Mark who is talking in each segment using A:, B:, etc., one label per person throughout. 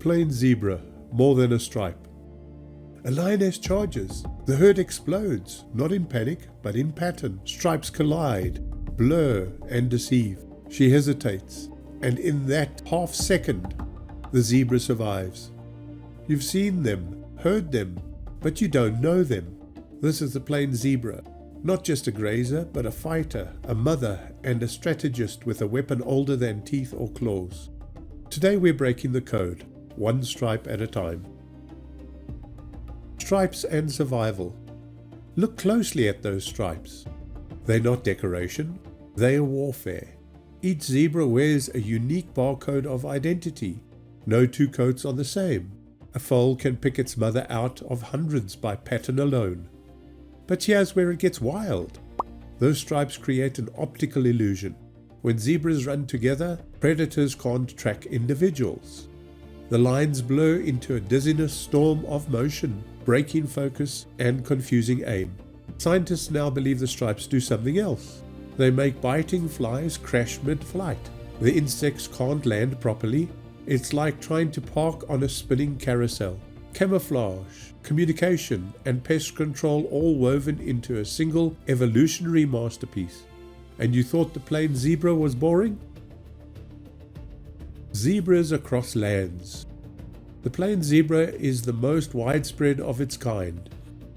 A: plain zebra, more than a stripe. A lioness charges. The herd explodes, not in panic, but in pattern. Stripes collide, blur, and deceive. She hesitates, and in that half second, the zebra survives. You've seen them, heard them, but you don't know them. This is the plain zebra, not just a grazer, but a fighter, a mother, and a strategist with a weapon older than teeth or claws. Today we're breaking the code, one stripe at a time. Stripes and survival. Look closely at those stripes. They're not decoration, they're warfare. Each zebra wears a unique barcode of identity. No two coats are the same. A foal can pick its mother out of hundreds by pattern alone. But here's where it gets wild. Those stripes create an optical illusion. When zebras run together, predators can't track individuals. The lines blur into a dizziness storm of motion, breaking focus and confusing aim. Scientists now believe the stripes do something else. They make biting flies crash mid-flight. The insects can't land properly. It's like trying to park on a spinning carousel. Camouflage, communication, and pest control all woven into a single evolutionary masterpiece. And you thought the plain zebra was boring? Zebras across lands. The plain zebra is the most widespread of its kind.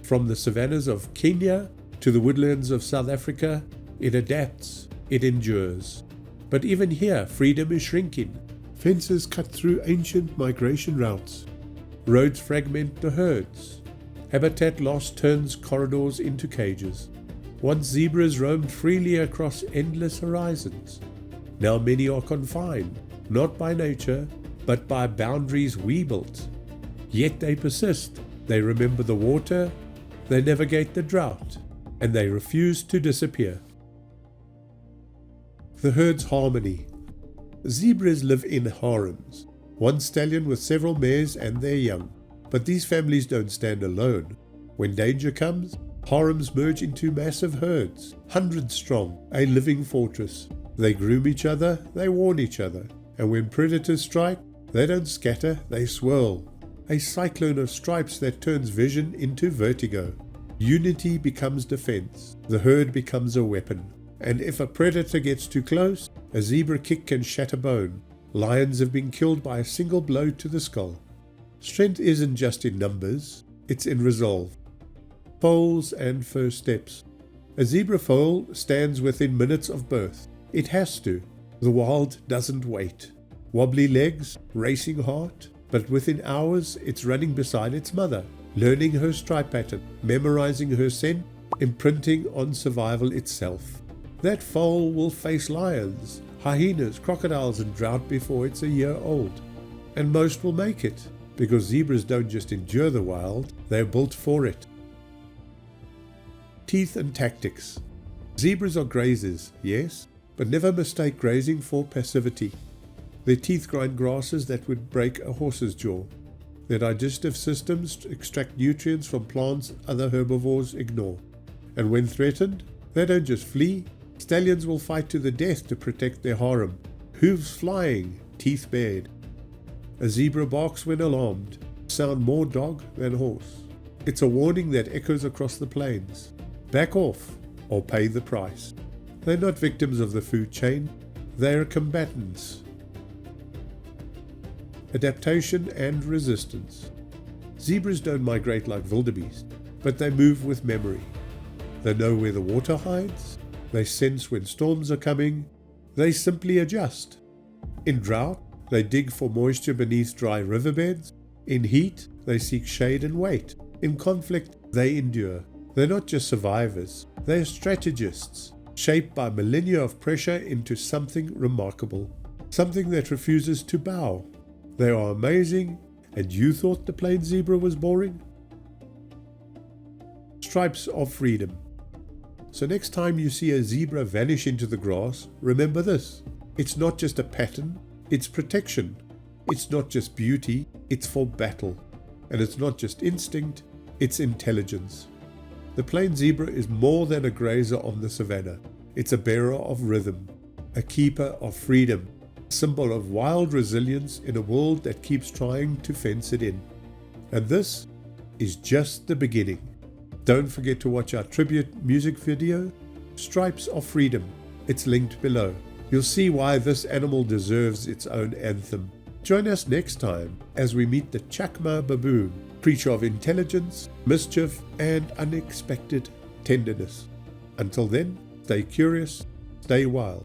A: From the savannas of Kenya to the woodlands of South Africa, it adapts, it endures. But even here, freedom is shrinking. Fences cut through ancient migration routes. Roads fragment the herds. Habitat loss turns corridors into cages. Once zebras roamed freely across endless horizons. Now many are confined, not by nature, but by boundaries we built. Yet they persist. They remember the water, they navigate the drought, and they refuse to disappear. The herd's harmony. Zebras live in harems, one stallion with several mares and their young. But these families don't stand alone. When danger comes, harems merge into massive herds, hundreds strong, a living fortress. They groom each other, they warn each other, and when predators strike, they don't scatter, they swirl. A cyclone of stripes that turns vision into vertigo. Unity becomes defense, the herd becomes a weapon. And if a predator gets too close, a zebra kick can shatter bone. Lions have been killed by a single blow to the skull. Strength isn't just in numbers, it's in resolve. Foals and first steps. A zebra foal stands within minutes of birth. It has to. The wild doesn't wait. Wobbly legs, racing heart, but within hours it's running beside its mother, learning her stripe pattern, memorizing her scent, imprinting on survival itself. That foal will face lions, hyenas, crocodiles and drought before it's a year old. And most will make it, because zebras don't just endure the wild, they're built for it. Teeth and tactics. Zebras are grazers, yes, but never mistake grazing for passivity. Their teeth grind grasses that would break a horse's jaw. Their digestive systems extract nutrients from plants other herbivores ignore. And when threatened, they don't just flee. Stallions will fight to the death to protect their harem. Hooves flying, teeth bared. A zebra barks when alarmed, sound more dog than horse. It's a warning that echoes across the plains. Back off or pay the price. They're not victims of the food chain, they're combatants. Adaptation and resistance. Zebras don't migrate like wildebeest, but they move with memory. They know where the water hides, they sense when storms are coming, they simply adjust. In drought, they dig for moisture beneath dry riverbeds. In heat, they seek shade and wait. In conflict, they endure. They're not just survivors, they're strategists, shaped by millennia of pressure into something remarkable, something that refuses to bow. They are amazing, and you thought the plain zebra was boring? Stripes of freedom. So next time you see a zebra vanish into the grass, remember this. It's not just a pattern, it's protection. It's not just beauty, it's for battle. And it's not just instinct, it's intelligence. The plain zebra is more than a grazer on the savanna. It's a bearer of rhythm, a keeper of freedom, symbol of wild resilience in a world that keeps trying to fence it in. And this is just the beginning. Don't forget to watch our tribute music video, Stripes of Freedom. It's linked below. You'll see why this animal deserves its own anthem. Join us next time as we meet the Chakma baboon, creature of intelligence, mischief, and unexpected tenderness. Until then, stay curious, stay wild.